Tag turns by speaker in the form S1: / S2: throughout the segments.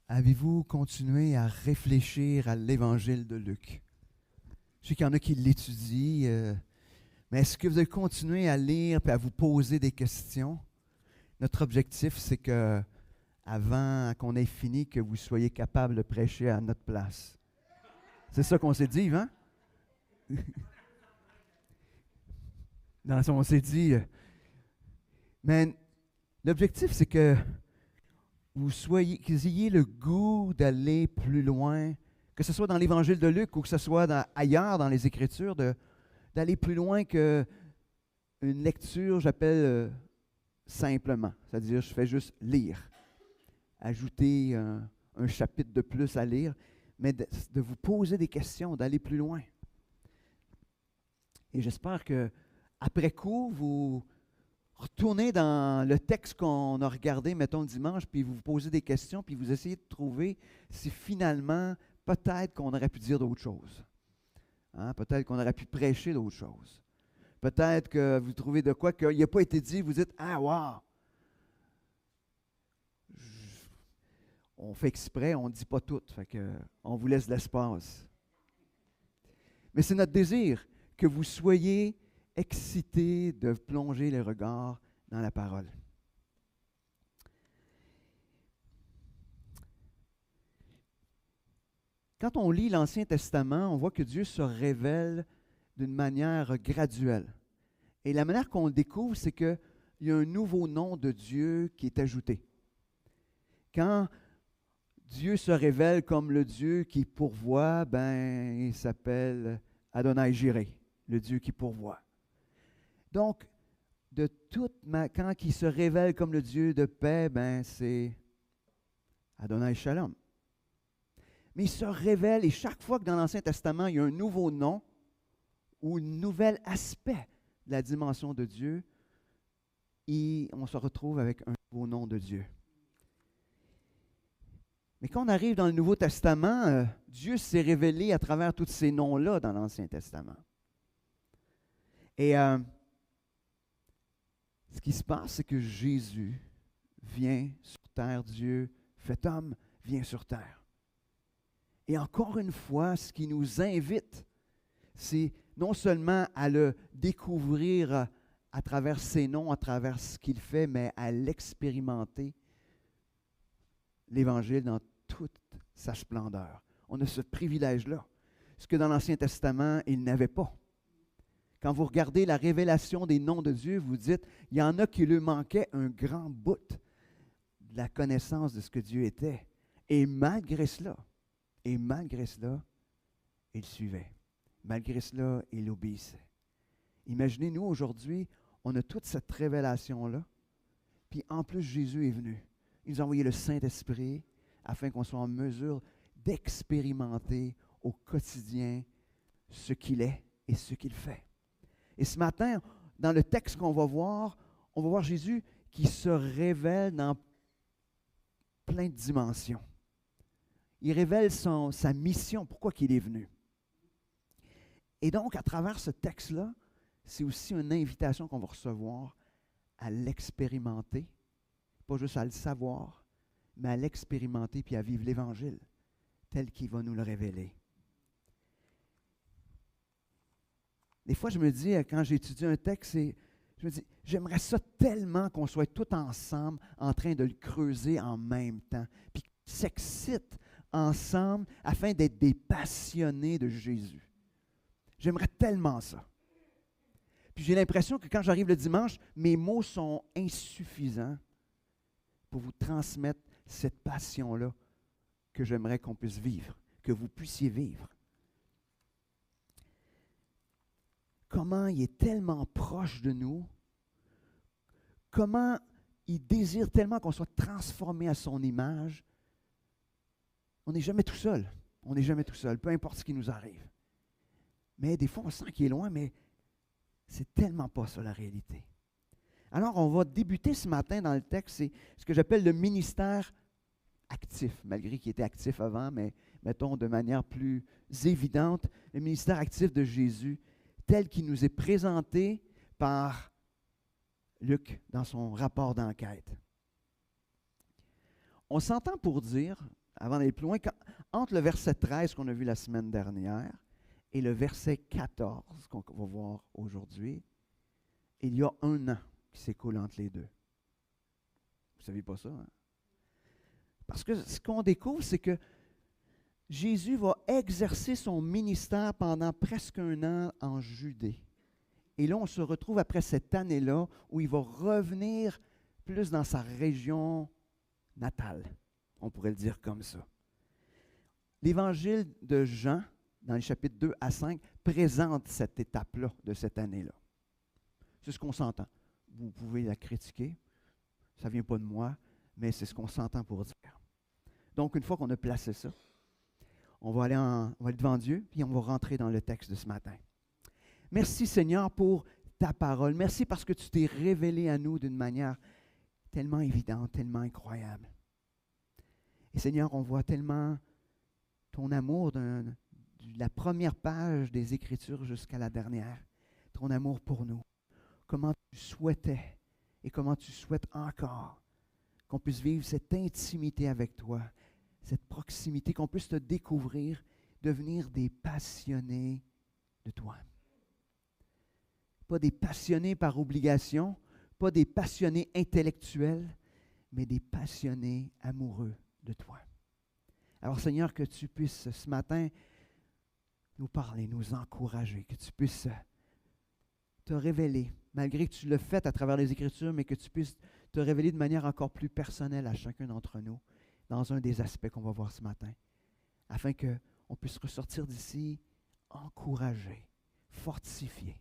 S1: Avez-vous continué à réfléchir à l'Évangile de Luc? Je sais qu'il y en a qui l'étudient, mais est-ce que vous avez continué à lire et à vous poser des questions? Notre objectif, c'est que, avant qu'on ait fini, que vous soyez capable de prêcher à notre place. C'est ça qu'on s'est dit, hein? Dans le sens, on s'est dit, mais l'objectif, c'est que que vous ayez le goût d'aller plus loin, que ce soit dans l'Évangile de Luc ou que ce soit ailleurs dans les Écritures, d'aller plus loin qu'une lecture, j'appelle simplement. C'est-à-dire, je fais juste lire, ajouter un chapitre de plus à lire, mais de vous poser des questions, d'aller plus loin. Et j'espère que après coup, vous retournez dans le texte qu'on a regardé, mettons, dimanche, puis vous vous posez des questions, puis vous essayez de trouver si finalement, peut-être qu'on aurait pu dire d'autres choses. Hein? Peut-être qu'on aurait pu prêcher d'autres choses. Peut-être que vous trouvez de quoi qu'il n'a pas été dit, vous dites « Ah, wow! » On fait exprès, on ne dit pas tout, fait que on vous laisse de l'espace. Mais c'est notre désir que vous soyez excités de plonger les regards dans la parole. Quand on lit l'Ancien Testament, on voit que Dieu se révèle d'une manière graduelle. Et la manière qu'on le découvre, c'est qu'il y a un nouveau nom de Dieu qui est ajouté. Quand Dieu se révèle comme le Dieu qui pourvoit, il s'appelle Adonai Jireh, le Dieu qui pourvoit. Donc, quand il se révèle comme le Dieu de paix, c'est Adonai Shalom. Mais il se révèle, et chaque fois que dans l'Ancien Testament, il y a un nouveau nom ou un nouvel aspect de la dimension de Dieu, on se retrouve avec un nouveau nom de Dieu. Mais quand on arrive dans le Nouveau Testament, Dieu s'est révélé à travers tous ces noms-là dans l'Ancien Testament. Et ce qui se passe, c'est que Jésus vient sur terre, Dieu fait homme, vient sur terre. Et encore une fois, ce qui nous invite, c'est non seulement à le découvrir à travers ses noms, à travers ce qu'il fait, mais à l'expérimenter, l'Évangile dans toute sa splendeur. On a ce privilège-là, ce que dans l'Ancien Testament, il n'avait pas. Quand vous regardez la révélation des noms de Dieu, vous dites, il y en a qui lui manquait un grand bout de la connaissance de ce que Dieu était. Et malgré cela, il suivait. Malgré cela, il obéissait. Imaginez-nous aujourd'hui, on a toute cette révélation-là, puis en plus Jésus est venu. Il nous a envoyé le Saint-Esprit afin qu'on soit en mesure d'expérimenter au quotidien ce qu'il est et ce qu'il fait. Et ce matin, dans le texte qu'on va voir Jésus qui se révèle dans plein de dimensions. Il révèle sa mission, pourquoi il est venu. Et donc, à travers ce texte-là, c'est aussi une invitation qu'on va recevoir à l'expérimenter, pas juste à le savoir, mais à l'expérimenter puis à vivre l'Évangile tel qu'il va nous le révéler. Des fois, je me dis, quand j'étudie un texte, je me dis, j'aimerais ça tellement qu'on soit tous ensemble en train de le creuser en même temps, puis qu'on s'excite ensemble afin d'être des passionnés de Jésus. J'aimerais tellement ça. Puis j'ai l'impression que quand j'arrive le dimanche, mes mots sont insuffisants pour vous transmettre cette passion-là que j'aimerais qu'on puisse vivre, que vous puissiez vivre. Comment il est tellement proche de nous, comment il désire tellement qu'on soit transformé à son image. On n'est jamais tout seul. On n'est jamais tout seul, peu importe ce qui nous arrive. Mais des fois, on sent qu'il est loin, mais c'est tellement pas ça la réalité. Alors, on va débuter ce matin dans le texte, c'est ce que j'appelle le ministère actif, malgré qu'il était actif avant, mais mettons de manière plus évidente, le ministère actif de Jésus, tel qu'il nous est présenté par Luc dans son rapport d'enquête. On s'entend pour dire avant d'aller plus loin, entre le verset 13 qu'on a vu la semaine dernière et le verset 14 qu'on va voir aujourd'hui, il y a un an qui s'écoule entre les deux. Vous ne saviez pas ça, hein? Parce que ce qu'on découvre, c'est que Jésus va exercer son ministère pendant presque un an en Judée. Et là, on se retrouve après cette année-là où il va revenir plus dans sa région natale. On pourrait le dire comme ça. L'Évangile de Jean, dans les chapitres 2 à 5, présente cette étape-là de cette année-là. C'est ce qu'on s'entend. Vous pouvez la critiquer, ça ne vient pas de moi, mais c'est ce qu'on s'entend pour dire. Donc, une fois qu'on a placé ça, on va aller devant Dieu, puis on va rentrer dans le texte de ce matin. Merci Seigneur pour ta parole. Merci parce que tu t'es révélé à nous d'une manière tellement évidente, tellement incroyable. Et Seigneur, on voit tellement ton amour de la première page des Écritures jusqu'à la dernière. Ton amour pour nous. Comment tu souhaitais et comment tu souhaites encore qu'on puisse vivre cette intimité avec toi, cette proximité, qu'on puisse te découvrir, devenir des passionnés de toi. Pas des passionnés par obligation, pas des passionnés intellectuels, mais des passionnés amoureux de toi. Alors Seigneur, que tu puisses ce matin nous parler, nous encourager, que tu puisses te révéler, malgré que tu l'as fait à travers les Écritures, mais que tu puisses te révéler de manière encore plus personnelle à chacun d'entre nous, dans un des aspects qu'on va voir ce matin, afin qu'on puisse ressortir d'ici encouragé, fortifié,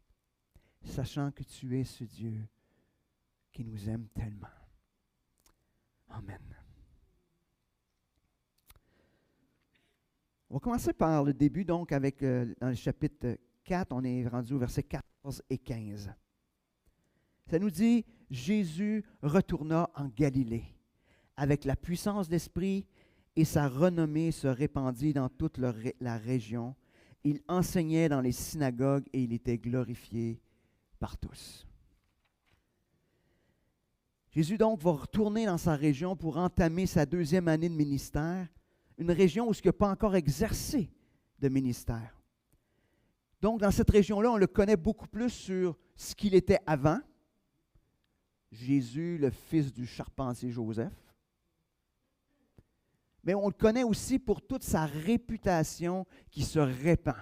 S1: sachant que tu es ce Dieu qui nous aime tellement. Amen. On va commencer par le début, donc, avec dans le chapitre 4, on est rendu au verset 14 et 15. Ça nous dit, Jésus retourna en Galilée, avec la puissance d'esprit, et sa renommée se répandit dans toute la région. Il enseignait dans les synagogues et il était glorifié par tous. Jésus donc va retourner dans sa région pour entamer sa deuxième année de ministère, une région où il n'a pas encore exercé de ministère. Donc dans cette région-là, on le connaît beaucoup plus sur ce qu'il était avant. Jésus, le fils du charpentier Joseph. Mais on le connaît aussi pour toute sa réputation qui se répand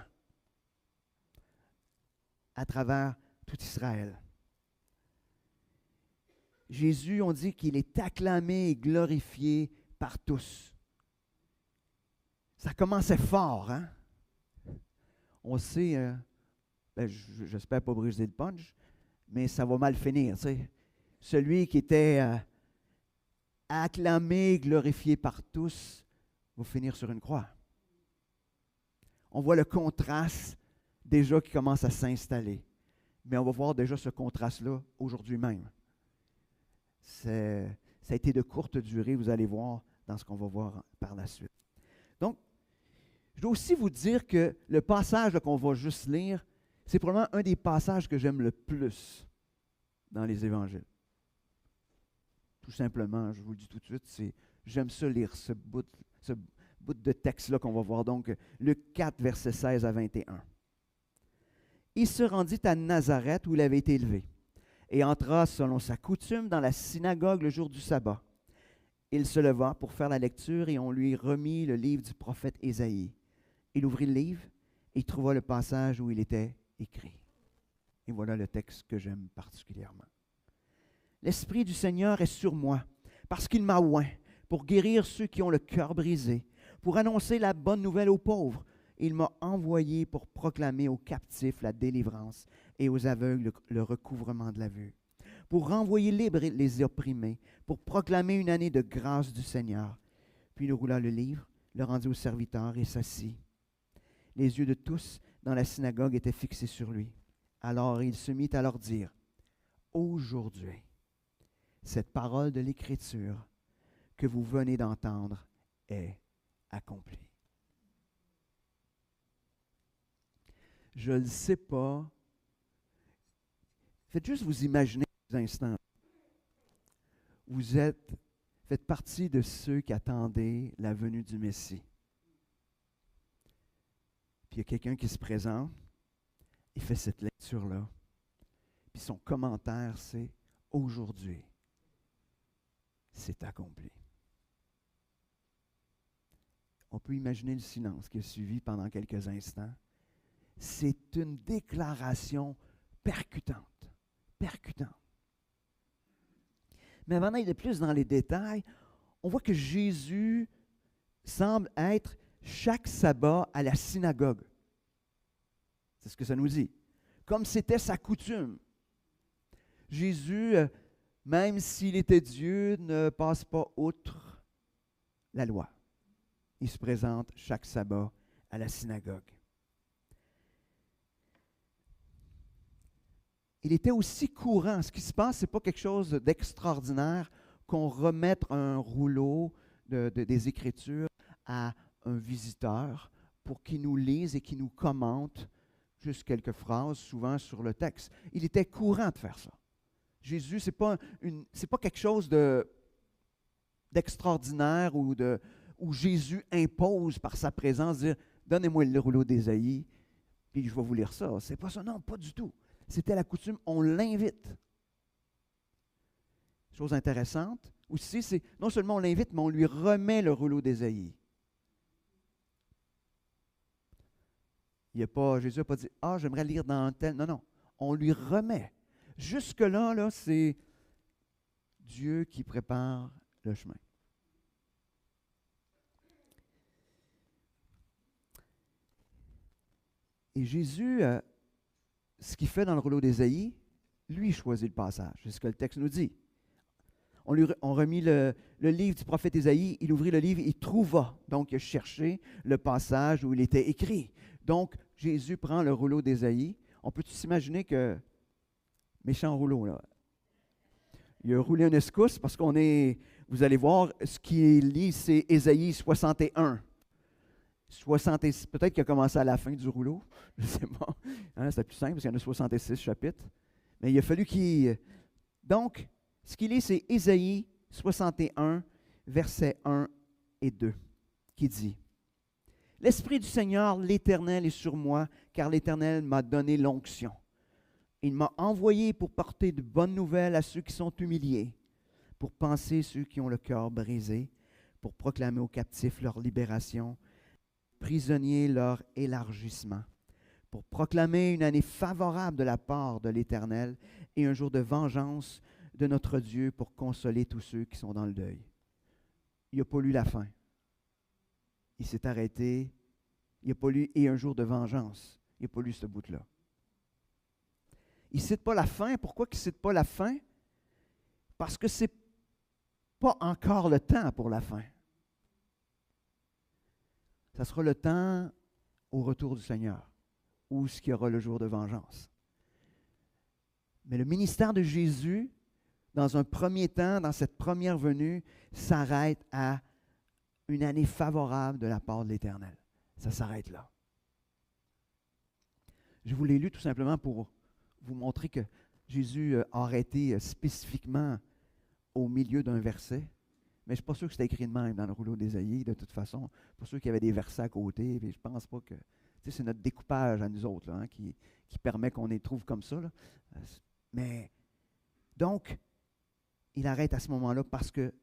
S1: à travers tout Israël. Jésus, on dit qu'il est acclamé et glorifié par tous. Ça commençait fort, hein? On sait, j'espère pas briser le punch, mais ça va mal finir, tu sais. Celui qui était acclamé, glorifié par tous, va finir sur une croix. On voit le contraste déjà qui commence à s'installer. Mais on va voir déjà ce contraste-là aujourd'hui même. Ça a été de courte durée, vous allez voir dans ce qu'on va voir par la suite. Donc, je dois aussi vous dire que le passage qu'on va juste lire, c'est probablement un des passages que j'aime le plus dans les évangiles. Tout simplement, je vous le dis tout de suite, j'aime ça lire ce bout de texte-là qu'on va voir. Donc, Luc 4, versets 16 à 21. Il se rendit à Nazareth où il avait été élevé et entra selon sa coutume dans la synagogue le jour du sabbat. Il se leva pour faire la lecture et on lui remit le livre du prophète Ésaïe. Il ouvrit le livre et trouva le passage où il était écrit. Et voilà le texte que j'aime particulièrement. L'Esprit du Seigneur est sur moi, parce qu'il m'a oint pour guérir ceux qui ont le cœur brisé, pour annoncer la bonne nouvelle aux pauvres. Il m'a envoyé pour proclamer aux captifs la délivrance et aux aveugles le recouvrement de la vue, pour renvoyer libres les opprimés, pour proclamer une année de grâce du Seigneur. Puis il roula le livre, le rendit au serviteur et s'assit. Les yeux de tous dans la synagogue étaient fixés sur lui. Alors il se mit à leur dire, « Aujourd'hui, cette parole de l'Écriture que vous venez d'entendre est accomplie. » Je ne sais pas. Faites juste vous imaginer un instant. faites partie de ceux qui attendaient la venue du Messie. Puis il y a quelqu'un qui se présente, il fait cette lecture-là. Puis son commentaire, c'est « Aujourd'hui, c'est accompli ». On peut imaginer le silence qui a suivi pendant quelques instants. C'est une déclaration percutante. Percutante. Mais avant d'aller plus dans les détails, on voit que Jésus semble être chaque sabbat à la synagogue. C'est ce que ça nous dit. Comme c'était sa coutume. Jésus, même s'il était Dieu, ne passe pas outre la loi. Il se présente chaque sabbat à la synagogue. Il était aussi courant. Ce qui se passe, ce n'est pas quelque chose d'extraordinaire qu'on remette un rouleau des Écritures à un visiteur pour qu'il nous lise et qu'il nous commente juste quelques phrases, souvent sur le texte. Il était courant de faire ça. Jésus, ce n'est pas quelque chose d'extraordinaire où Jésus impose par sa présence, dire « Donnez-moi le rouleau d'Ésaïe, puis je vais vous lire ça. » Ce n'est pas ça, non, pas du tout. C'était la coutume, on l'invite. Chose intéressante aussi, c'est non seulement on l'invite, mais on lui remet le rouleau d'Ésaïe. Jésus n'a pas dit « Ah, j'aimerais lire dans tel... » Non, non, on lui remet. Jusque-là, là, c'est Dieu qui prépare le chemin. Et Jésus, ce qu'il fait dans le rouleau d'Ésaïe, lui choisit le passage. C'est ce que le texte nous dit. On remit le livre du prophète Ésaïe, il ouvrit le livre, il trouva. Donc, il a cherché le passage où il était écrit. Donc, Jésus prend le rouleau d'Ésaïe. On peut s'imaginer que, méchant rouleau, là. Il a roulé un escousse parce vous allez voir, ce qui est lit, c'est Ésaïe 61. Peut-être qu'il a commencé à la fin du rouleau, je ne sais pas. C'était plus simple parce qu'il y en a 66 chapitres. Mais il a fallu qu'il... Donc, ce qu'il lit, c'est Ésaïe 61, versets 1 et 2, qui dit « L'Esprit du Seigneur, l'Éternel, est sur moi, car l'Éternel m'a donné l'onction. Il m'a envoyé pour porter de bonnes nouvelles à ceux qui sont humiliés, pour panser ceux qui ont le cœur brisé, pour proclamer aux captifs leur libération, prisonniers leur élargissement, pour proclamer une année favorable de la part de l'Éternel et un jour de vengeance de notre Dieu pour consoler tous ceux qui sont dans le deuil. » Il n'a pas lu la fin. Il s'est arrêté. Il n'a pas lu « et un jour de vengeance ». Il n'a pas lu ce bout-là. Il ne cite pas la fin. Pourquoi il ne cite pas la fin? Parce que ce n'est pas encore le temps pour la fin. Ça sera le temps au retour du Seigneur, où ce qu'il y aura le jour de vengeance. Mais le ministère de Jésus, dans un premier temps, dans cette première venue, s'arrête à une année favorable de la part de l'Éternel. Ça s'arrête là. Je vous l'ai lu tout simplement pour vous montrer que Jésus a arrêté spécifiquement au milieu d'un verset. Mais je ne suis pas sûr que c'était écrit de même dans le rouleau d'Ésaïe, de toute façon. Pour ceux qui avaient des versets à côté, je ne pense pas que... c'est notre découpage à nous autres là, qui permet qu'on les trouve comme ça. Là. Mais, donc, il arrête à ce moment-là parce que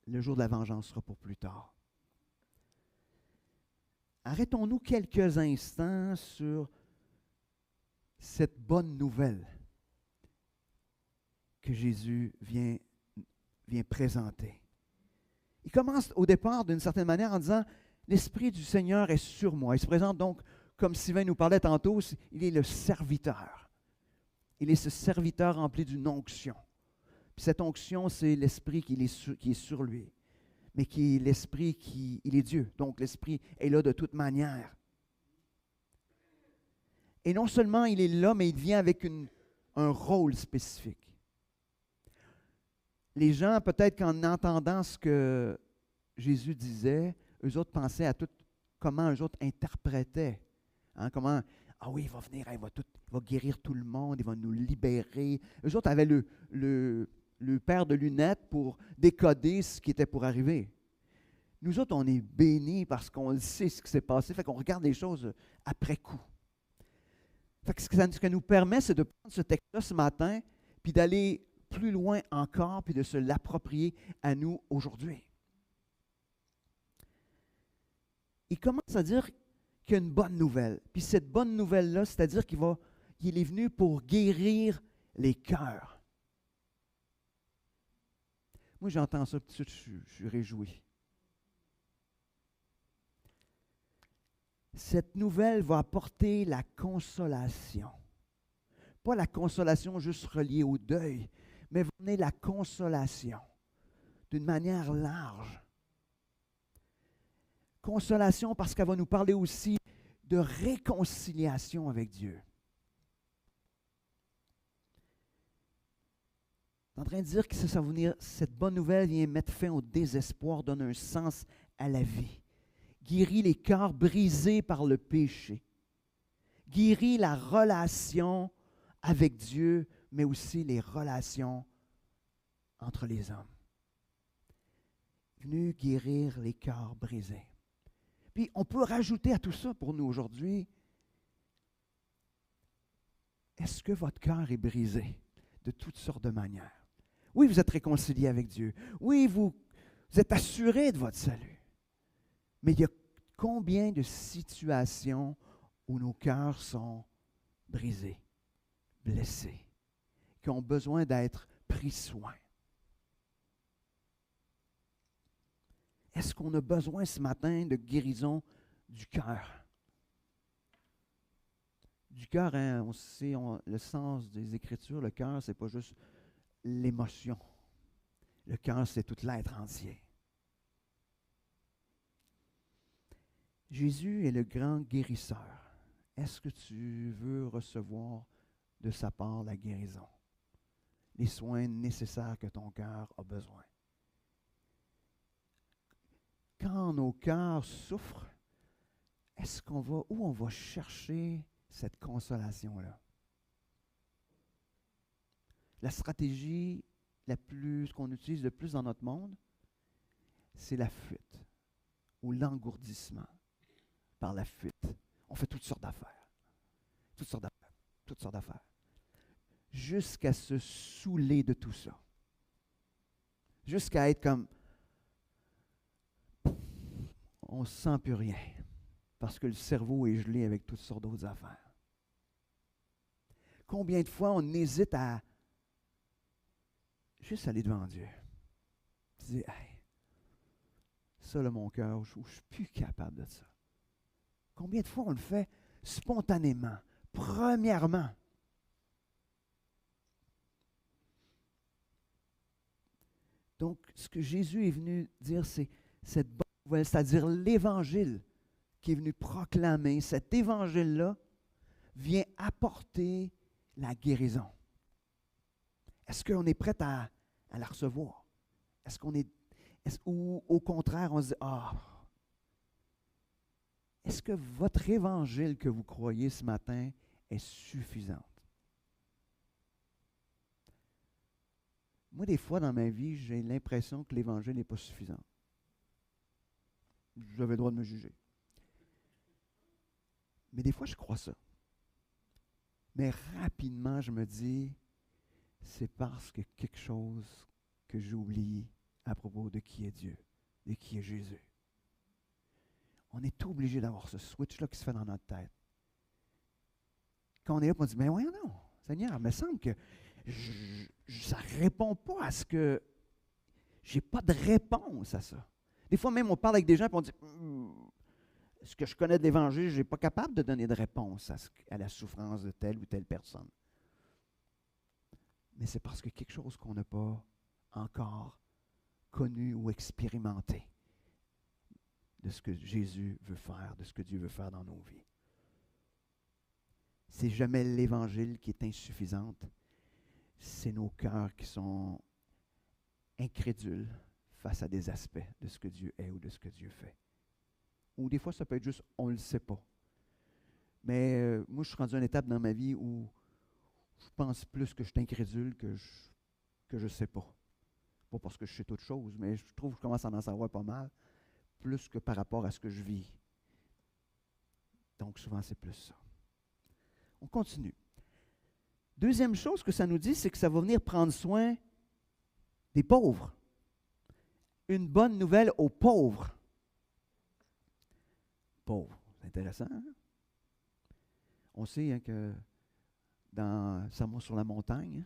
S1: le jour de la vengeance sera pour plus tard. Arrêtons-nous quelques instants sur cette bonne nouvelle que Jésus vient présenter. Il commence au départ d'une certaine manière en disant « L'Esprit du Seigneur est sur moi ». Il se présente donc, comme Sylvain nous parlait tantôt, il est le serviteur. Il est ce serviteur rempli d'une onction. Puis cette onction, c'est l'Esprit qui est sur lui. Mais qui est l'Esprit il est Dieu. Donc l'Esprit est là de toute manière. Et non seulement il est là, mais il vient avec un rôle spécifique. Les gens, peut-être qu'en entendant ce que Jésus disait, eux autres pensaient à tout, comment eux autres interprétaient. Hein, comment, ah oui, il va venir, il va guérir tout le monde, il va nous libérer. Eux autres avaient le le paire de lunettes pour décoder ce qui était pour arriver. Nous autres, on est bénis parce qu'on sait ce qui s'est passé, fait qu'on regarde les choses après coup. Fait que ce que nous permet, c'est de prendre ce texte-là ce matin, puis d'aller plus loin encore, puis de se l'approprier à nous aujourd'hui. Il commence à dire qu'il y a une bonne nouvelle. Puis cette bonne nouvelle-là, c'est-à-dire qu'il est venu pour guérir les cœurs. Moi, j'entends ça, tout de suite, je suis réjoui. Cette nouvelle va apporter la consolation. Pas la consolation juste reliée au deuil, mais va amener la consolation d'une manière large. Consolation parce qu'elle va nous parler aussi de réconciliation avec Dieu. Je suis en train de dire que cette bonne nouvelle vient mettre fin au désespoir, donne un sens à la vie. Guérit les cœurs brisés par le péché. Guérit la relation avec Dieu, mais aussi les relations entre les hommes. Venu guérir les cœurs brisés. Puis on peut rajouter à tout ça pour nous aujourd'hui, est-ce que votre cœur est brisé de toutes sortes de manières? Oui, vous êtes réconcilié avec Dieu. Oui, vous êtes assuré de votre salut. Mais il y a combien de situations où nos cœurs sont brisés, blessés, qui ont besoin d'être pris soin? Est-ce qu'on a besoin ce matin de guérison du cœur? Du cœur, hein, on sait le sens des Écritures, le cœur, ce n'est pas juste l'émotion. Le cœur, c'est tout l'être entier. Jésus est le grand guérisseur. Est-ce que tu veux recevoir de sa part la guérison? Les soins nécessaires que ton cœur a besoin. Quand nos cœurs souffrent, où on va chercher cette consolation-là? La stratégie qu'on utilise le plus dans notre monde, c'est la fuite ou l'engourdissement par la fuite. On fait toutes sortes d'affaires. Toutes sortes d'affaires. Jusqu'à se saouler de tout ça. Jusqu'à être comme, on ne sent plus rien. Parce que le cerveau est gelé avec toutes sortes d'autres affaires. Combien de fois on hésite à juste aller devant Dieu. Tu dis, hey, ça là, mon cœur, je ne suis plus capable de ça. Combien de fois on le fait spontanément, premièrement? Donc, ce que Jésus est venu dire, c'est cette bonne nouvelle, c'est-à-dire l'Évangile qui est venu proclamer. Cet Évangile-là vient apporter la guérison. Est-ce qu'on est prêt à la recevoir? Ou au contraire, on se dit, est-ce que votre évangile que vous croyez ce matin est suffisante? Moi, des fois, dans ma vie, j'ai l'impression que l'évangile n'est pas suffisant. J'avais le droit de me juger. Mais des fois, je crois ça. Mais rapidement, je me dis, c'est parce que quelque chose que j'oublie à propos de qui est Dieu, de qui est Jésus. On est obligé d'avoir ce switch-là qui se fait dans notre tête. Quand on est là, on dit, mais voyons non, Seigneur, il me semble que ça ne répond pas à ce que... J'ai pas de réponse à ça. Des fois même, on parle avec des gens et on dit, ce que je connais de l'Évangile, je n'ai pas capable de donner de réponse à la souffrance de telle ou telle personne. Mais c'est parce que quelque chose qu'on n'a pas encore connu ou expérimenté de ce que Jésus veut faire, de ce que Dieu veut faire dans nos vies. C'est jamais l'Évangile qui est insuffisante, c'est nos cœurs qui sont incrédules face à des aspects de ce que Dieu est ou de ce que Dieu fait. Ou des fois, ça peut être juste, on ne le sait pas. Mais moi, je suis rendu à une étape dans ma vie où je pense plus que je suis incrédule que que je ne sais pas. Pas parce que je sais toutes choses, mais je trouve que je commence à en savoir pas mal, plus que par rapport à ce que je vis. Donc souvent, c'est plus ça. On continue. Deuxième chose que ça nous dit, c'est que ça va venir prendre soin des pauvres. Une bonne nouvelle aux pauvres. Pauvres, c'est intéressant. Hein? On sait hein, que dans Sermon sur la montagne,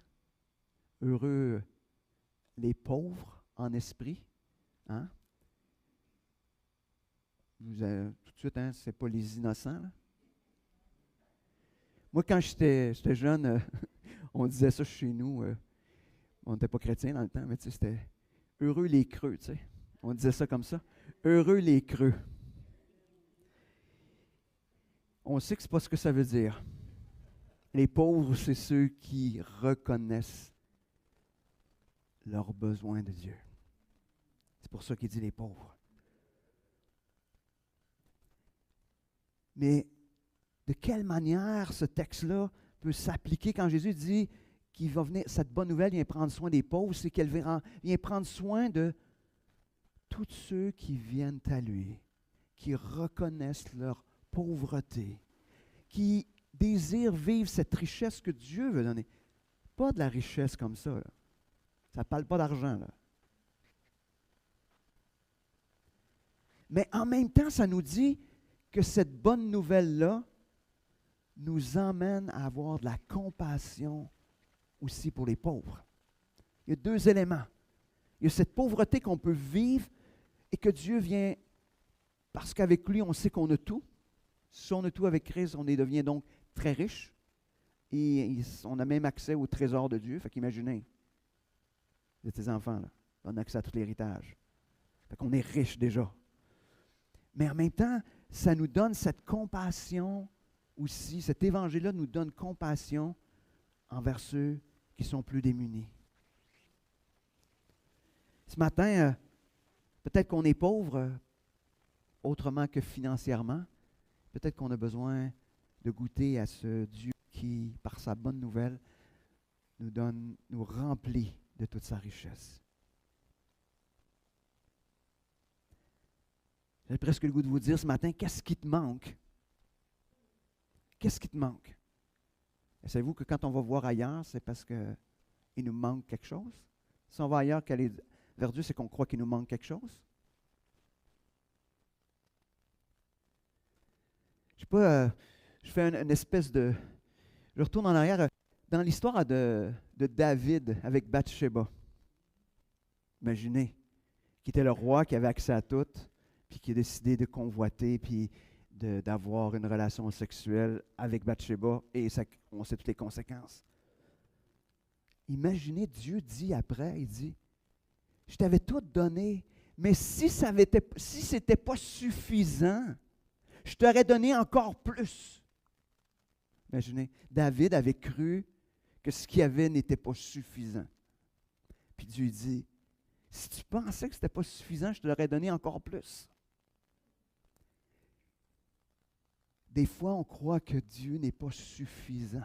S1: heureux les pauvres en esprit. Hein? Tout de suite, hein, c'est pas les innocents. Là. Moi, quand j'étais jeune, on disait ça chez nous. On n'était pas chrétiens dans le temps, mais tu sais, c'était heureux les creux, tu sais. On disait ça comme ça. Heureux les creux. On sait que ce n'est pas ce que ça veut dire. Les pauvres, c'est ceux qui reconnaissent leurs besoins de Dieu. C'est pour ça qu'il dit les pauvres. Mais de quelle manière ce texte-là peut s'appliquer quand Jésus dit qu'il va venir, cette bonne nouvelle vient prendre soin des pauvres, c'est qu'elle vient prendre soin de tous ceux qui viennent à lui, qui reconnaissent leur pauvreté, qui désirent vivre cette richesse que Dieu veut donner. Pas de la richesse comme ça. Là. Ça ne parle pas d'argent. Là. Mais en même temps, ça nous dit que cette bonne nouvelle-là nous emmène à avoir de la compassion aussi pour les pauvres. Il y a deux éléments. Il y a cette pauvreté qu'on peut vivre et que Dieu vient, parce qu'avec lui, on sait qu'on a tout. Si on a tout avec Christ, on devient donc très riche. Et on a même accès au trésor de Dieu. Fait qu'imaginez, vous êtes tes enfants, là. On a accès à tout l'héritage. Fait qu'on est riche déjà. Mais en même temps, ça nous donne cette compassion aussi. Cet évangile-là nous donne compassion envers ceux qui sont plus démunis. Ce matin, peut-être qu'on est pauvre autrement que financièrement. Peut-être qu'on a besoin de goûter à ce Dieu qui, par sa bonne nouvelle, nous remplit de toute sa richesse. J'ai presque le goût de vous dire ce matin, qu'est-ce qui te manque? Qu'est-ce qui te manque? Et savez-vous que quand on va voir ailleurs, c'est parce qu'il nous manque quelque chose? Si on va ailleurs qu'aller vers Dieu, c'est qu'on croit qu'il nous manque quelque chose? Je sais pas, je fais une espèce de... Je retourne en arrière dans l'histoire de David avec Bathsheba. Imaginez, qui était le roi qui avait accès à tout, puis qui a décidé de convoiter, puis d'avoir une relation sexuelle avec Bathsheba, et ça, on sait toutes les conséquences. Imaginez, Dieu dit après, il dit, je t'avais tout donné, mais si ce n'était pas suffisant, je t'aurais donné encore plus. Imaginez, David avait cru que ce qu'il y avait n'était pas suffisant. Puis Dieu dit, si tu pensais que ce n'était pas suffisant, je te l'aurais donné encore plus. Des fois, on croit que Dieu n'est pas suffisant.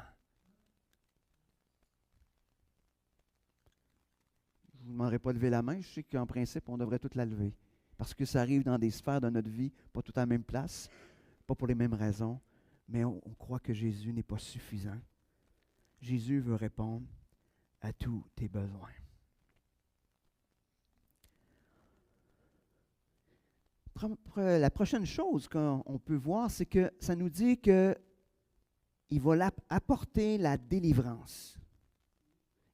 S1: Je ne vous demanderai pas de lever la main. Je sais qu'en principe, on devrait toute la lever. Parce que ça arrive dans des sphères de notre vie, pas tout à la même place, pas pour les mêmes raisons, mais on croit que Jésus n'est pas suffisant. Jésus veut répondre à tous tes besoins. La prochaine chose qu'on peut voir, c'est que ça nous dit qu'il va apporter la délivrance.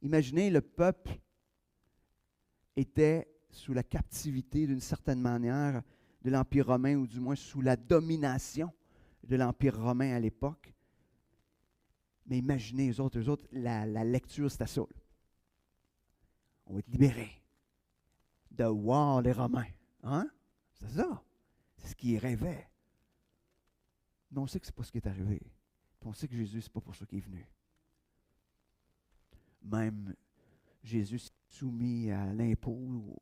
S1: Imaginez, le peuple était sous la captivité d'une certaine manière de l'Empire romain, ou du moins sous la domination de l'Empire romain à l'époque. Mais imaginez, eux autres, la lecture, c'était ça. On va être libérés de voir les Romains. Hein? C'est ça. C'est ce qu'ils rêvaient. Mais on sait que ce n'est pas ce qui est arrivé. Puis on sait que Jésus, ce n'est pas pour ça qu'il est venu. Même Jésus s'est soumis à l'impôt,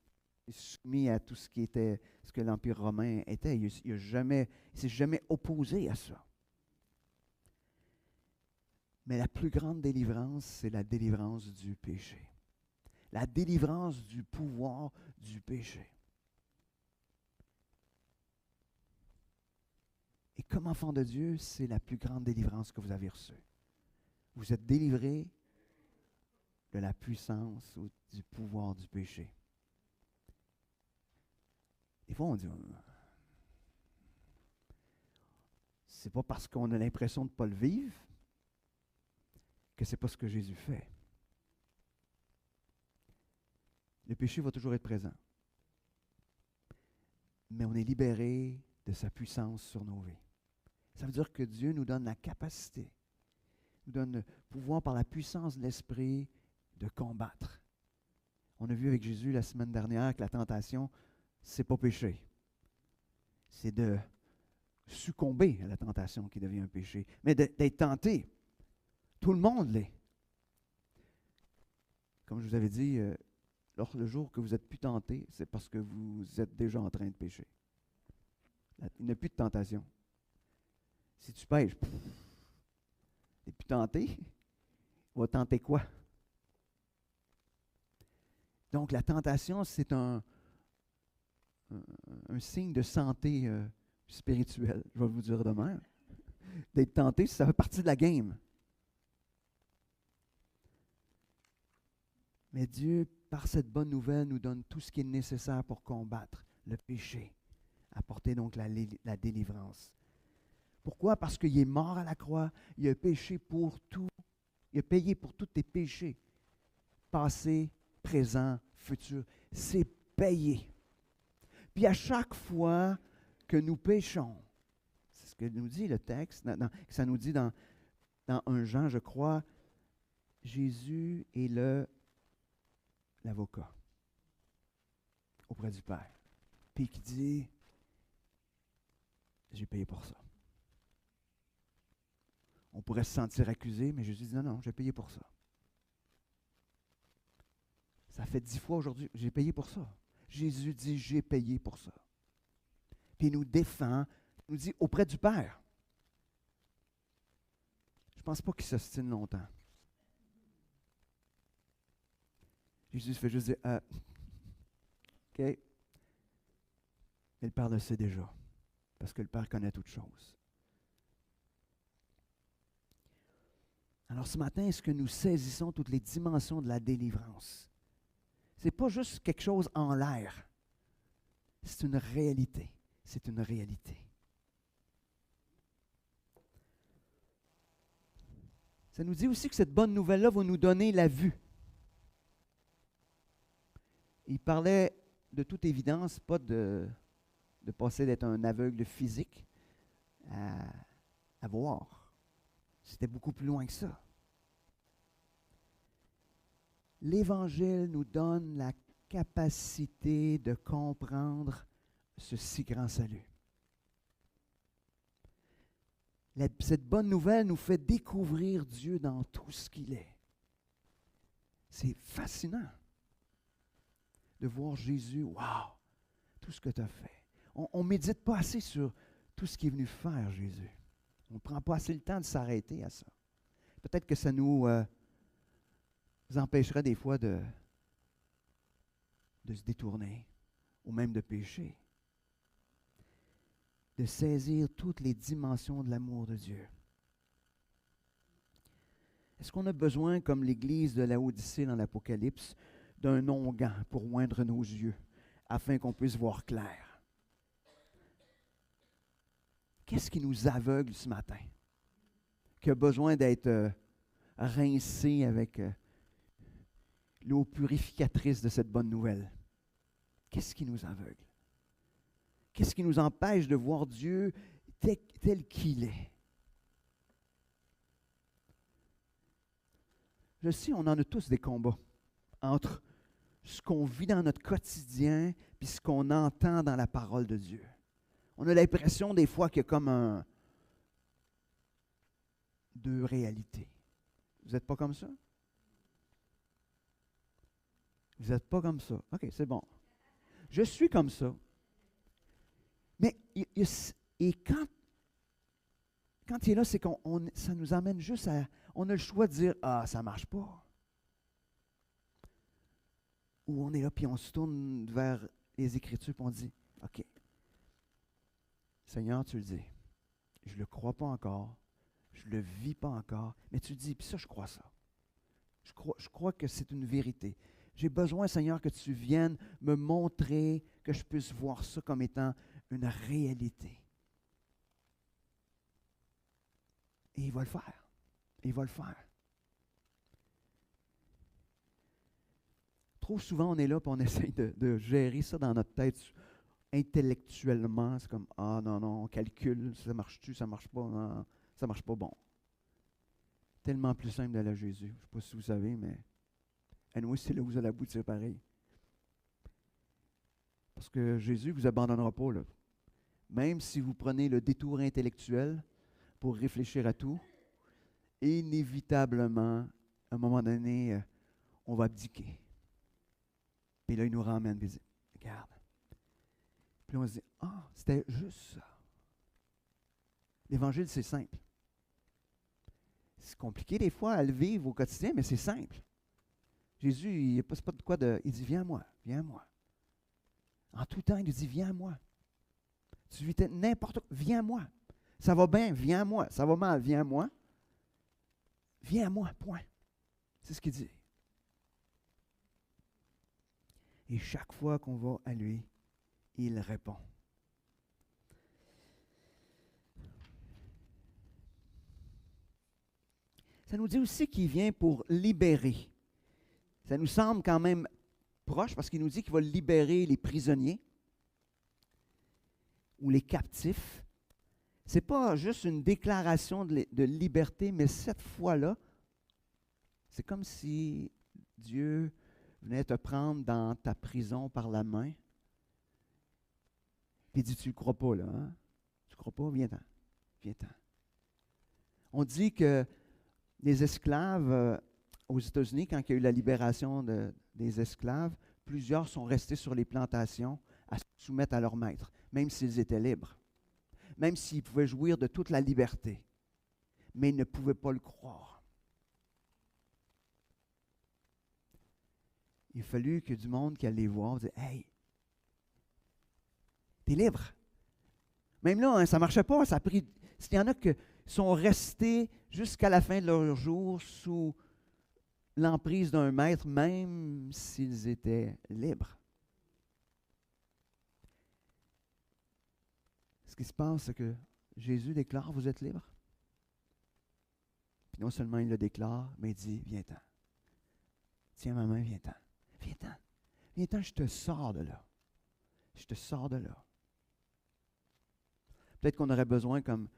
S1: soumis à tout ce qui était, ce que l'Empire romain était. Il ne s'est jamais opposé à ça. Mais la plus grande délivrance, c'est la délivrance du péché. La délivrance du pouvoir du péché. Et comme enfant de Dieu, c'est la plus grande délivrance que vous avez reçue. Vous êtes délivrés de la puissance ou du pouvoir du péché. Des fois, on dit, c'est pas parce qu'on a l'impression de ne pas le vivre que c'est pas ce que Jésus fait. Le péché va toujours être présent. Mais on est libéré de sa puissance sur nos vies. Ça veut dire que Dieu nous donne la capacité, nous donne le pouvoir par la puissance de l'Esprit de combattre. On a vu avec Jésus la semaine dernière que la tentation, c'est pas péché. C'est de succomber à la tentation qui devient un péché. Mais d'être tenté, tout le monde l'est. Comme je vous avais dit, le jour que vous n'êtes plus tenté, c'est parce que vous êtes déjà en train de pécher. Il n'y a plus de tentation. Si tu pêches, tu n'es plus tenté, on va tenter quoi? Donc la tentation, c'est un signe de santé spirituelle, je vais vous dire demain. D'être tenté, ça fait partie de la game. Mais Dieu, par cette bonne nouvelle, nous donne tout ce qui est nécessaire pour combattre le péché, apporter donc la délivrance. Pourquoi? Parce qu'il est mort à la croix, il a péché pour tout, il a payé pour tous tes péchés, passé, présent, futur. C'est payé. Puis à chaque fois que nous péchons, c'est ce que nous dit le texte, ça nous dit dans 1 Jean, je crois, Jésus est l'avocat auprès du Père. Puis qui dit, j'ai payé pour ça. On pourrait se sentir accusé, mais Jésus dit, non, j'ai payé pour ça. Ça fait 10 fois aujourd'hui, j'ai payé pour ça. Jésus dit, j'ai payé pour ça. Puis il nous défend, il nous dit, auprès du Père. Je ne pense pas qu'il s'ostine longtemps. Jésus fait juste dire, OK. Mais le Père le sait déjà, parce que le Père connaît toutes choses. Alors ce matin, est-ce que nous saisissons toutes les dimensions de la délivrance? Ce n'est pas juste quelque chose en l'air. C'est une réalité. C'est une réalité. Ça nous dit aussi que cette bonne nouvelle-là va nous donner la vue. Il parlait de toute évidence, pas de passer d'être un aveugle physique à voir. C'était beaucoup plus loin que ça. L'Évangile nous donne la capacité de comprendre ce si grand salut. Cette bonne nouvelle nous fait découvrir Dieu dans tout ce qu'il est. C'est fascinant de voir Jésus, wow, tout ce que tu as fait. On ne médite pas assez sur tout ce qu'il est venu faire, Jésus. On ne prend pas assez le temps de s'arrêter à ça. Peut-être que ça nous empêcherait des fois de se détourner ou même de pécher. De saisir toutes les dimensions de l'amour de Dieu. Est-ce qu'on a besoin, comme l'Église de Laodicée dans l'Apocalypse, d'un onguent pour oindre nos yeux, afin qu'on puisse voir clair? Qu'est-ce qui nous aveugle ce matin? Qui a besoin d'être rincé avec l'eau purificatrice de cette bonne nouvelle? Qu'est-ce qui nous aveugle? Qu'est-ce qui nous empêche de voir Dieu tel qu'il est? Je sais, on en a tous des combats entre ce qu'on vit dans notre quotidien et ce qu'on entend dans la parole de Dieu. On a l'impression des fois qu'il y a comme deux réalités. Vous n'êtes pas comme ça? Vous n'êtes pas comme ça. OK, c'est bon. Je suis comme ça. Mais et quand il est là, c'est ça nous amène juste à... On a le choix de dire, ah, ça ne marche pas. où on est là, puis on se tourne vers les Écritures, puis on dit, OK, Seigneur, tu le dis, je ne le crois pas encore, je ne le vis pas encore, mais tu le dis, puis ça, je crois ça. Je crois que c'est une vérité. J'ai besoin, Seigneur, que tu viennes me montrer, que je puisse voir ça comme étant une réalité. Et il va le faire. Il va le faire. Trop souvent, on est là et on essaie de gérer ça dans notre tête intellectuellement. C'est comme, ah non, non, on calcule, ça marche-tu, ça marche pas, non, ça marche pas bon. Tellement plus simple d'aller à Jésus. Je ne sais pas si vous savez, mais anyway, c'est là où vous allez aboutir pareil. Parce que Jésus ne vous abandonnera pas, là. Même si vous prenez le détour intellectuel pour réfléchir à tout, inévitablement, à un moment donné, on va abdiquer. Puis là, il nous ramène et dit, regarde. Puis là, on se dit, ah, c'était juste ça. L'Évangile, c'est simple. C'est compliqué des fois à le vivre au quotidien, mais c'est simple. Jésus, il ne passe pas de quoi de... Il dit, viens à moi, viens à moi. En tout temps, il nous dit, viens à moi. Tu vis n'importe quoi, viens à moi. Ça va bien, viens à moi. Ça va mal, viens à moi. Viens à moi, point. C'est ce qu'il dit. Et chaque fois qu'on va à lui, il répond. Ça nous dit aussi qu'il vient pour libérer. Ça nous semble quand même proche parce qu'il nous dit qu'il va libérer les prisonniers ou les captifs. Ce n'est pas juste une déclaration de liberté, mais cette fois-là, c'est comme si Dieu venait te prendre dans ta prison par la main. Puis il dit, tu ne crois pas là, hein? Tu ne crois pas? Viens-t'en. Viens-t'en. On dit que les esclaves aux États-Unis, quand il y a eu la libération des esclaves, plusieurs sont restés sur les plantations à se soumettre à leur maître, même s'ils étaient libres, même s'ils pouvaient jouir de toute la liberté. Mais ils ne pouvaient pas le croire. Il a fallu que du monde qui allait les voir dise, hey, t'es libre. Même là, hein, ça ne marchait pas. Ça a pris. Il y en a qui sont restés jusqu'à la fin de leur jour sous l'emprise d'un maître, même s'ils étaient libres. Ce qui se passe, c'est que Jésus déclare, vous êtes libres. Puis non seulement il le déclare, mais il dit, viens-t'en. Tiens ma main, viens-t'en. Viens-t'en. Viens-t'en, je te sors de là. Je te sors de là. Peut-être qu'on aurait besoin, comme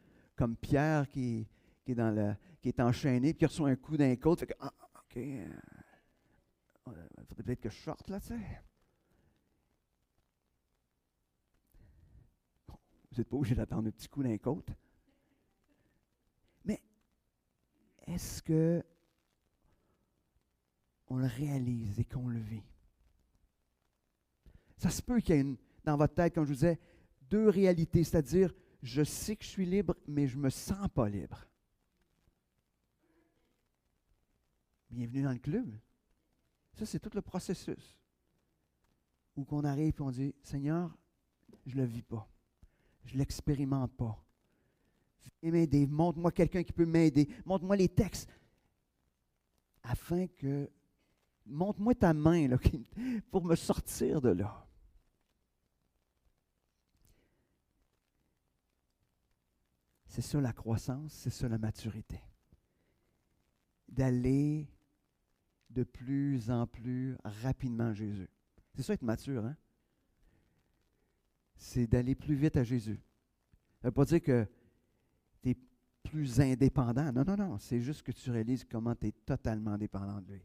S1: Pierre qui est enchaîné, puis qui reçoit un coup d'un côte, fait que, ah, OK, il faudrait peut-être que je sorte là, tu sais. Bon, vous n'êtes pas obligé d'attendre un petit coup d'un côte. Mais est-ce que on le réalise et qu'on le vit? Ça se peut qu'il y ait dans votre tête, comme je vous disais, deux réalités, c'est-à-dire, je sais que je suis libre, mais je ne me sens pas libre. Bienvenue dans le club. Ça, c'est tout le processus. Où qu'on arrive et on dit, Seigneur, je ne le vis pas. Je ne l'expérimente pas. Viens m'aider. Montre-moi quelqu'un qui peut m'aider. Montre-moi les textes. Afin que... Montre-moi ta main là, pour me sortir de là. C'est ça la croissance, c'est ça la maturité. D'aller de plus en plus rapidement à Jésus. C'est ça être mature, hein? C'est d'aller plus vite à Jésus. Ça ne veut pas dire que tu es plus indépendant. Non, non, non. C'est juste que tu réalises comment tu es totalement dépendant de lui.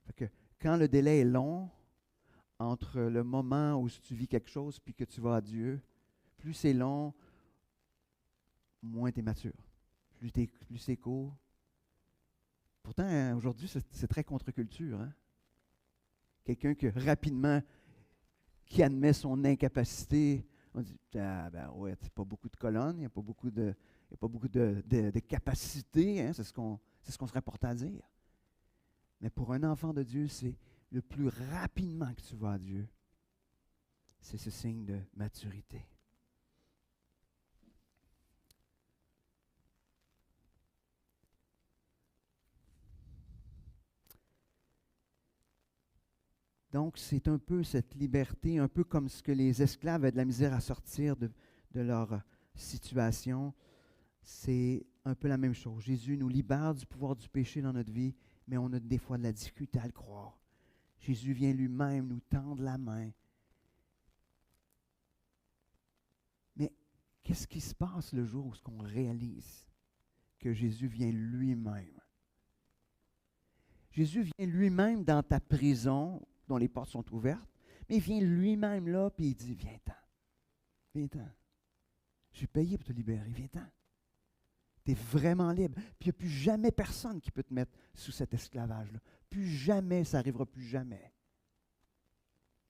S1: Fait que quand le délai est long, entre le moment où tu vis quelque chose puis que tu vas à Dieu, plus c'est long, moins tu es mature. Plus c'est court. Pourtant, aujourd'hui, c'est très contre-culture. Hein? Quelqu'un qui admet son incapacité, on dit, ah ben ouais, c'est pas beaucoup de colonnes, il n'y a pas beaucoup de capacité, hein? C'est ce qu'on serait porté à dire. Mais pour un enfant de Dieu, c'est le plus rapidement que tu vas à Dieu, c'est ce signe de maturité. Donc, c'est un peu cette liberté, un peu comme ce que les esclaves avaient de la misère à sortir de leur situation. C'est un peu la même chose. Jésus nous libère du pouvoir du péché dans notre vie, mais on a des fois de la difficulté à le croire. Jésus vient lui-même nous tendre la main. Mais qu'est-ce qui se passe le jour où on réalise que Jésus vient lui-même? Jésus vient lui-même dans ta prison, dont les portes sont ouvertes, mais il vient lui-même là, puis il dit, viens-t'en, viens-t'en. J'ai payé pour te libérer, viens-t'en. Tu es vraiment libre. Puis il n'y a plus jamais personne qui peut te mettre sous cet esclavage-là. Plus jamais, ça n'arrivera plus jamais.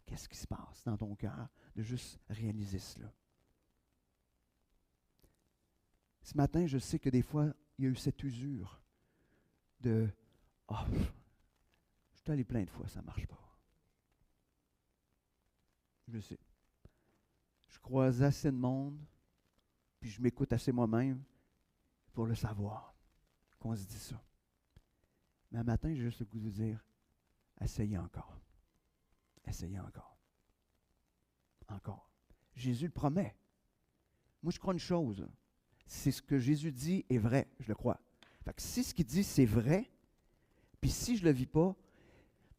S1: Qu'est-ce qui se passe dans ton cœur de juste réaliser cela? Ce matin, je sais que des fois, il y a eu cette usure de « Ah, je suis allé plein de fois, ça ne marche pas. » Je sais. Je croise assez de monde, puis je m'écoute assez moi-même pour le savoir, qu'on se dit ça. Mais un matin, j'ai juste le goût de vous dire, essayez encore. Essayez encore. Encore. Jésus le promet. Moi, je crois une chose. C'est ce que Jésus dit est vrai, je le crois. Fait que si ce qu'il dit, c'est vrai, puis si je ne le vis pas,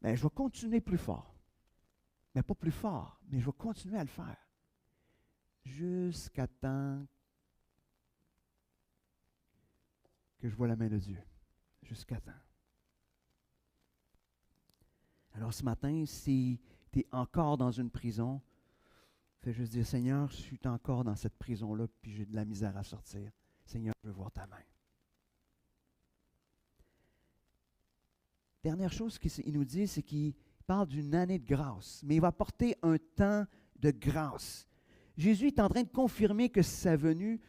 S1: bien, je vais continuer plus fort. Mais pas plus fort, mais je vais continuer à le faire. Jusqu'à temps que je vois la main de Dieu. Jusqu'à temps. Alors ce matin, si tu es encore dans une prison, fais juste dire, Seigneur, je suis encore dans cette prison-là, puis j'ai de la misère à sortir. Seigneur, je veux voir ta main. Dernière chose qu'il nous dit, c'est qu'il parle d'une année de grâce, mais il va porter un temps de grâce. Jésus est en train de confirmer que sa venue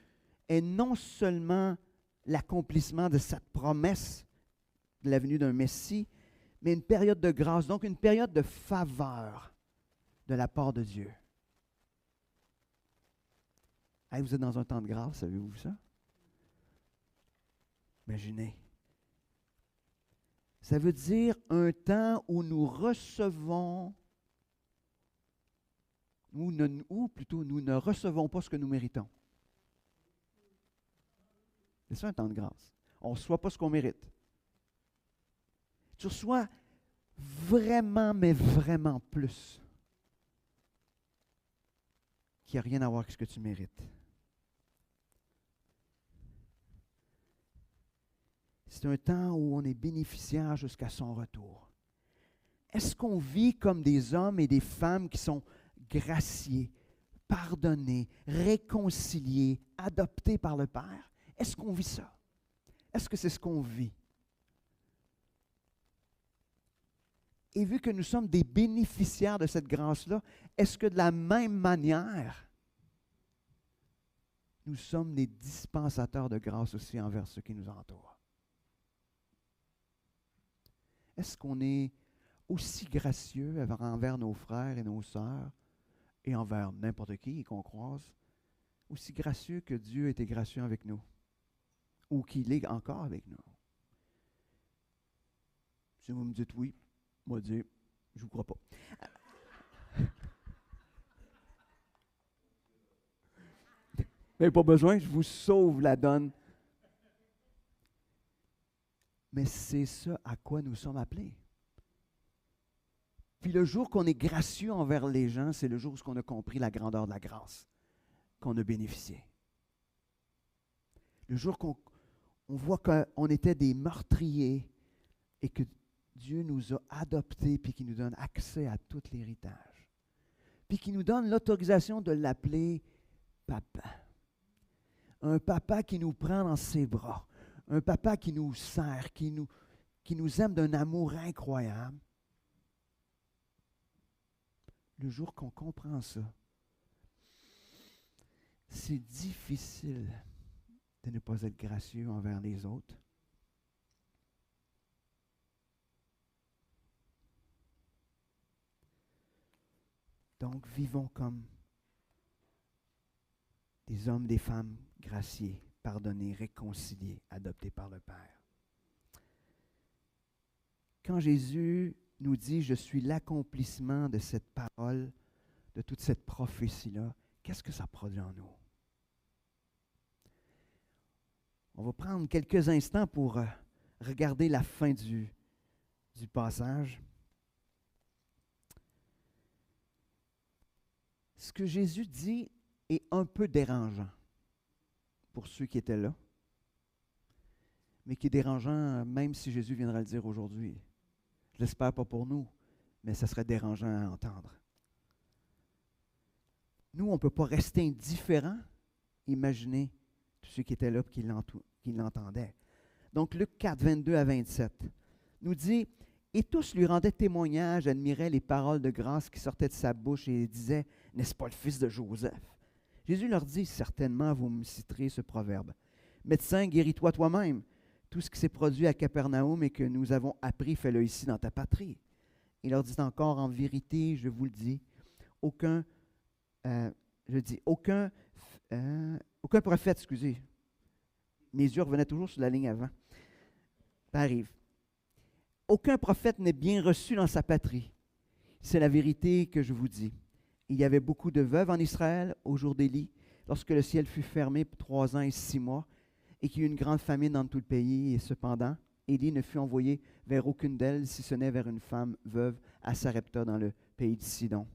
S1: est non seulement l'accomplissement de cette promesse de la venue d'un Messie, mais une période de grâce, donc une période de faveur de la part de Dieu. Hey, vous êtes dans un temps de grâce, savez-vous ça? Imaginez. Ça veut dire un temps où nous recevons, ou plutôt nous ne recevons pas ce que nous méritons. C'est ça un temps de grâce. On ne reçoit pas ce qu'on mérite. Tu reçois vraiment, mais vraiment plus, qui n'a rien à voir avec ce que tu mérites. C'est un temps où on est bénéficiaire jusqu'à son retour. Est-ce qu'on vit comme des hommes et des femmes qui sont graciés, pardonnés, réconciliés, adoptés par le Père? Est-ce qu'on vit ça? Est-ce que c'est ce qu'on vit? Et vu que nous sommes des bénéficiaires de cette grâce-là, est-ce que de la même manière, nous sommes des dispensateurs de grâce aussi envers ceux qui nous entourent? Est-ce qu'on est aussi gracieux envers nos frères et nos sœurs et envers n'importe qui qu'on croise, aussi gracieux que Dieu était gracieux avec nous ou qu'il est encore avec nous? Si vous me dites oui, moi je dis, je ne vous crois pas. Mais pas besoin, je vous sauve la donne. Mais c'est ça à quoi nous sommes appelés. Puis le jour qu'on est gracieux envers les gens, c'est le jour où on a compris la grandeur de la grâce qu'on a bénéficié. Le jour qu'on voit qu'on était des meurtriers et que Dieu nous a adoptés puis qu'il nous donne accès à tout l'héritage. Puis qu'il nous donne l'autorisation de l'appeler papa. Un papa qui nous prend dans ses bras. Un papa qui nous sert, qui nous aime d'un amour incroyable. Le jour qu'on comprend ça, c'est difficile de ne pas être gracieux envers les autres. Donc, vivons comme des hommes, des femmes graciés, pardonnés, réconciliés, adoptés par le Père. Quand Jésus nous dit « Je suis l'accomplissement de cette parole, de toute cette prophétie-là », qu'est-ce que ça produit en nous? On va prendre quelques instants pour regarder la fin du passage. Ce que Jésus dit est un peu dérangeant pour ceux qui étaient là, mais qui est dérangeant même si Jésus viendra le dire aujourd'hui. Je ne l'espère pas pour nous, mais ça serait dérangeant à entendre. Nous, on ne peut pas rester indifférents. Imaginez tous ceux qui étaient là et qui l'entendaient. Donc, Luc 4, 22 à 27 nous dit « Et tous lui rendaient témoignage, admiraient les paroles de grâce qui sortaient de sa bouche et disaient « N'est-ce pas le fils de Joseph? » Jésus leur dit « Certainement, vous me citerez ce proverbe. Médecin, guéris-toi toi-même. Tout ce qui s'est produit à Capernaum et que nous avons appris, fais-le ici dans ta patrie. » Il leur dit encore « En vérité, je vous le dis, aucun prophète, excusez, mes yeux revenaient toujours sur la ligne avant. Ça arrive. Aucun prophète n'est bien reçu dans sa patrie. C'est la vérité que je vous dis. Il y avait beaucoup de veuves en Israël au jour d'Élie, lorsque le ciel fut fermé pour 3 ans et 6 mois, et qu'il y eut une grande famine dans tout le pays. Et cependant, Élie ne fut envoyé vers aucune d'elles, si ce n'est vers une femme veuve à Sarepta dans le pays de Sidon.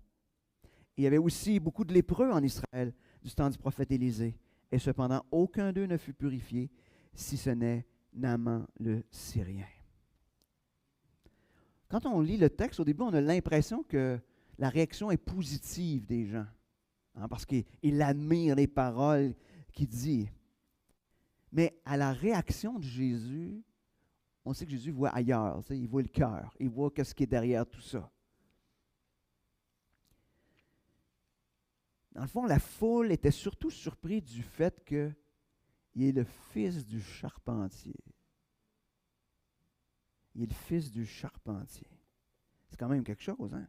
S1: Il y avait aussi beaucoup de lépreux en Israël du temps du prophète Élisée. Et cependant, aucun d'eux ne fut purifié, si ce n'est Naaman le Syrien. Quand on lit le texte, au début, on a l'impression que la réaction est positive des gens, parce qu'ils admirent les paroles qu'il dit. Mais à la réaction de Jésus, on sait que Jésus voit ailleurs, il voit le cœur, il voit ce qui est derrière tout ça. Dans le fond, la foule était surtout surprise du fait qu'il est le fils du charpentier. Il est le fils du charpentier. C'est quand même quelque chose, hein?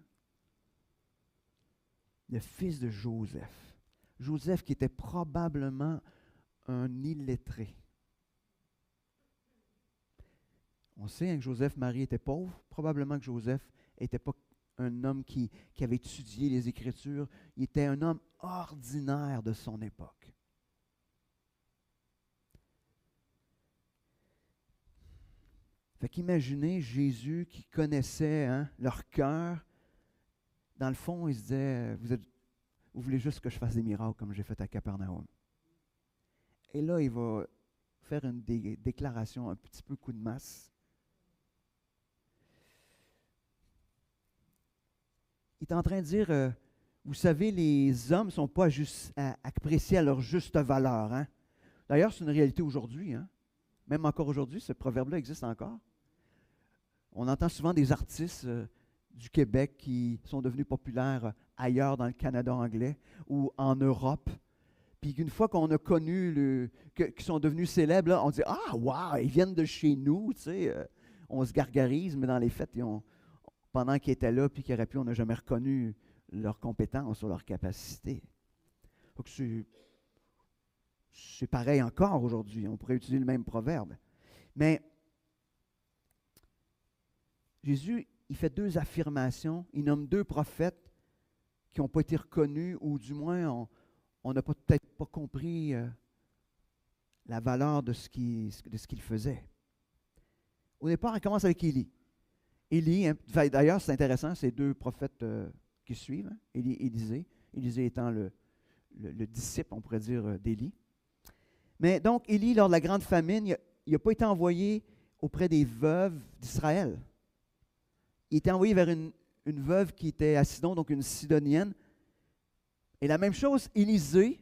S1: Le fils de Joseph. Joseph qui était probablement un illettré. On sait que Joseph-Marie était pauvre. Probablement que Joseph n'était pas un homme qui avait étudié les Écritures. Il était un homme ordinaire de son époque. Fait qu'imaginez Jésus qui connaissait leur cœur. Dans le fond, il se disait, vous voulez juste que je fasse des miracles comme j'ai fait à Capernaum. Et là, il va faire une déclaration un petit peu coup de masse. Il est en train de dire, vous savez, les hommes ne sont pas appréciés à leur juste valeur. Hein? D'ailleurs, c'est une réalité aujourd'hui. Hein? Même encore aujourd'hui, ce proverbe-là existe encore. On entend souvent des artistes du Québec qui sont devenus populaires ailleurs dans le Canada anglais ou en Europe. Puis qu'une fois qu'on a connu, qu'ils sont devenus célèbres, là, on dit « Ah, wow, ils viennent de chez nous! » Tu sais, on se gargarise, mais dans les faits, pendant qu'ils étaient là puis qu'ils auraient pu, on n'a jamais reconnu leurs compétences ou leurs capacités. Donc c'est pareil encore aujourd'hui. On pourrait utiliser le même proverbe. Mais Jésus, il fait 2 affirmations. Il nomme 2 prophètes qui n'ont pas été reconnus, ou du moins, on n'a peut-être pas compris la valeur de ce qu'il faisait. Au départ, il commence avec Élie. Élie, d'ailleurs, c'est intéressant, c'est 2 prophètes qui suivent, hein, Élie et Élisée. Élisée étant le disciple, on pourrait dire, d'Élie. Mais donc, Élie, lors de la grande famine, il n'a pas été envoyé auprès des veuves d'Israël. Il était envoyé vers une veuve qui était à Sidon, donc une Sidonienne. Et la même chose, Élisée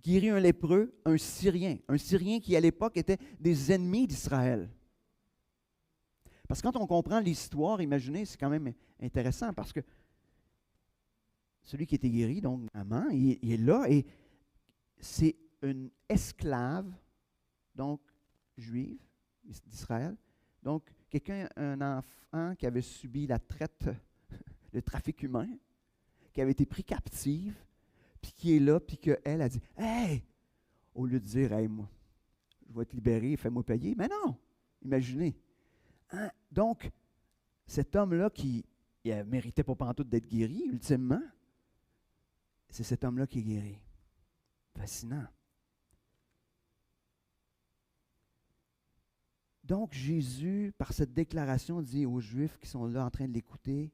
S1: guérit un lépreux, un Syrien qui à l'époque était des ennemis d'Israël. Parce que quand on comprend l'histoire, imaginez, c'est quand même intéressant parce que celui qui était guéri, donc Naaman, il est là et c'est une esclave, donc juive d'Israël, donc un enfant qui avait subi la traite, le trafic humain, qui avait été prise captive, puis qui est là, puis qu'elle a dit « Hey! » Au lieu de dire « Hey, moi, je vais te libérer, fais-moi payer. » Mais non! Imaginez. Hein? Donc, cet homme-là qui ne méritait pas pantoute d'être guéri, ultimement, c'est cet homme-là qui est guéri. Fascinant. Donc, Jésus, par cette déclaration, dit aux Juifs qui sont là en train de l'écouter,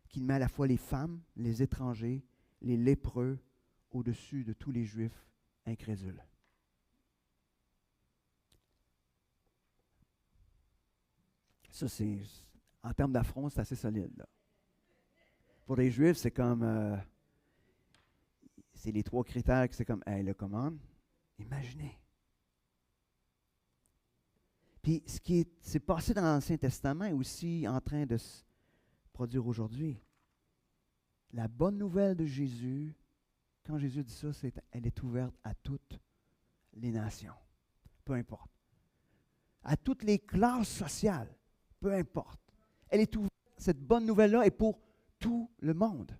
S1: qu'il met à la fois les femmes, les étrangers, les lépreux, au-dessus de tous les Juifs incrédules. Ça, c'est, en termes d'affront, c'est assez solide, là. Pour les Juifs, c'est comme, c'est les 3 critères que c'est comme, hey, le commande. Imaginez. Puis, ce qui s'est passé dans l'Ancien Testament est aussi en train de se produire aujourd'hui. La bonne nouvelle de Jésus, quand Jésus dit ça, elle est ouverte à toutes les nations. Peu importe. À toutes les classes sociales. Peu importe. Elle est ouverte. Cette bonne nouvelle-là est pour tout le monde.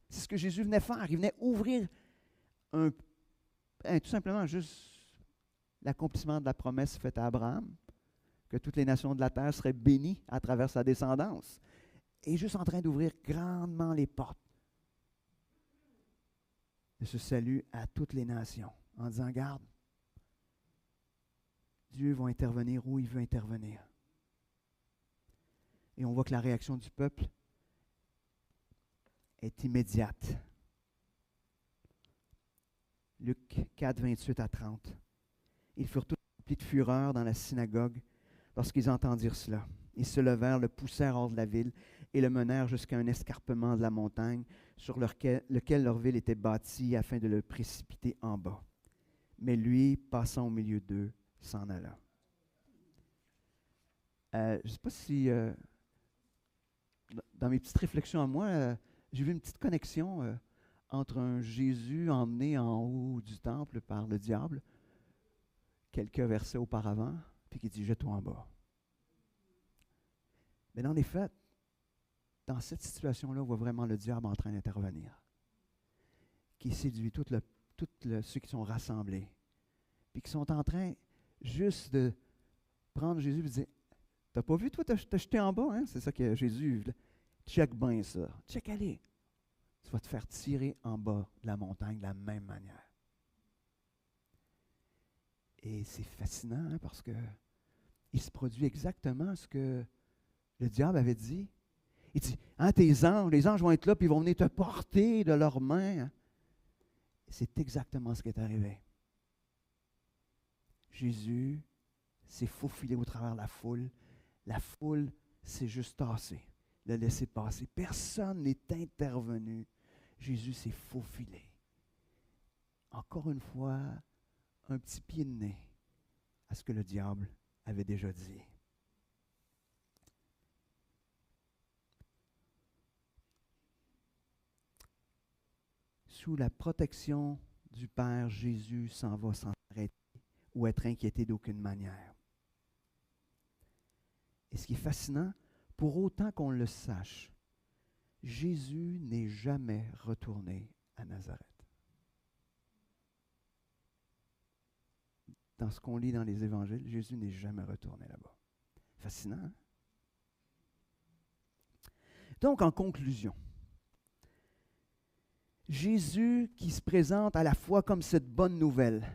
S1: C'est ce que Jésus venait faire. Il venait ouvrir tout simplement juste l'accomplissement de la promesse faite à Abraham, que toutes les nations de la terre seraient bénies à travers sa descendance. Et juste en train d'ouvrir grandement les portes de ce salut à toutes les nations, en disant, garde, Dieu va intervenir où il veut intervenir. Et on voit que la réaction du peuple est immédiate. Luc 4, 28 à 30. Ils furent tous remplis de fureur dans la synagogue lorsqu'ils entendirent cela. Ils se levèrent, le poussèrent hors de la ville et le menèrent jusqu'à un escarpement de la montagne sur lequel leur ville était bâtie afin de le précipiter en bas. Mais lui, passant au milieu d'eux, s'en alla. Je ne sais pas si, dans mes petites réflexions à moi, j'ai vu une petite connexion entre un Jésus emmené en haut du temple par le diable, quelques versets auparavant, puis qui dit « Jette-toi en bas ». Mais dans les faits, dans cette situation-là, on voit vraiment le diable en train d'intervenir, qui séduit ceux qui sont rassemblés, puis qui sont en train juste de prendre Jésus et de dire « T'as pas vu, toi, t'as jeté en bas, hein? » C'est ça que Jésus, check bien ça, check allez. Tu vas te faire tirer en bas de la montagne de la même manière. Et c'est fascinant hein, parce que il se produit exactement ce que le diable avait dit. Il dit, hein, les anges vont être là, puis ils vont venir te porter de leurs mains. C'est exactement ce qui est arrivé. Jésus s'est faufilé au travers de la foule. La foule s'est juste tassée, l'a laissé passer. Personne n'est intervenu. Jésus s'est faufilé. Encore une fois, un petit pied de nez à ce que le diable avait déjà dit. Sous la protection du Père, Jésus s'en va sans arrêter ou être inquiété d'aucune manière. Et ce qui est fascinant, pour autant qu'on le sache, Jésus n'est jamais retourné à Nazareth. Dans ce qu'on lit dans les évangiles, Jésus n'est jamais retourné là-bas. Fascinant, hein? Donc, en conclusion, Jésus qui se présente à la fois comme cette bonne nouvelle,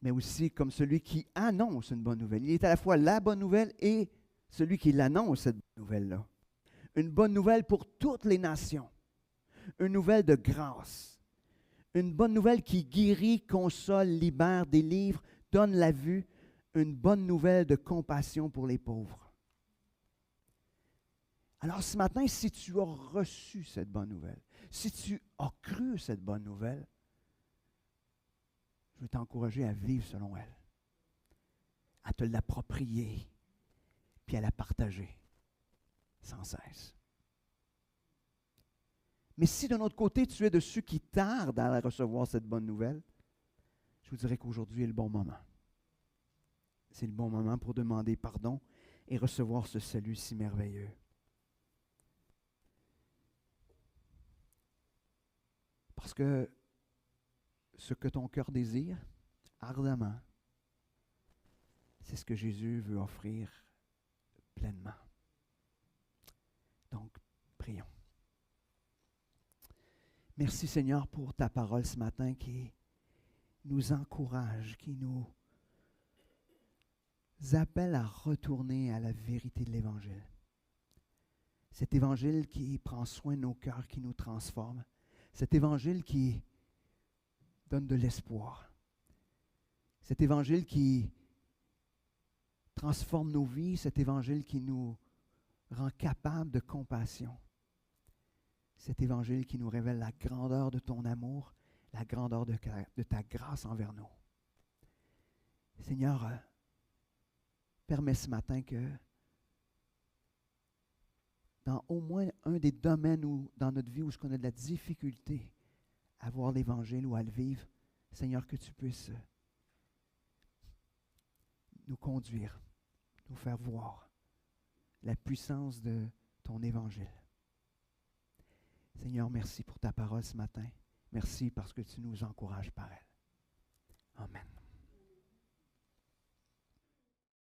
S1: mais aussi comme celui qui annonce une bonne nouvelle. Il est à la fois la bonne nouvelle et celui qui l'annonce, cette bonne nouvelle-là. Une bonne nouvelle pour toutes les nations. Une nouvelle de grâce. Une bonne nouvelle qui guérit, console, libère, délivre, donne la vue. Une bonne nouvelle de compassion pour les pauvres. Alors ce matin, si tu as reçu cette bonne nouvelle, si tu as cru cette bonne nouvelle, je veux t'encourager à vivre selon elle, à te l'approprier, puis à la partager sans cesse. Mais si de notre côté, tu es de ceux qui tardent à recevoir cette bonne nouvelle, je vous dirais qu'aujourd'hui est le bon moment. C'est le bon moment pour demander pardon et recevoir ce salut si merveilleux. Parce que ce que ton cœur désire ardemment, c'est ce que Jésus veut offrir pleinement. Donc, prions. Merci Seigneur pour ta parole ce matin qui nous encourage, qui nous appelle à retourner à la vérité de l'Évangile. Cet Évangile qui prend soin de nos cœurs, qui nous transforme. Cet Évangile qui donne de l'espoir. Cet Évangile qui transforme nos vies, cet Évangile qui nous rend capables de compassion. Cet Évangile qui nous révèle la grandeur de ton amour, la grandeur de ta grâce envers nous. Seigneur, permets ce matin que dans au moins un des domaines où, dans notre vie où on a de la difficulté à voir l'Évangile ou à le vivre, Seigneur, que tu puisses nous conduire, nous faire voir la puissance de ton Évangile. Seigneur, merci pour ta parole ce matin. Merci parce que tu nous encourages par elle. Amen.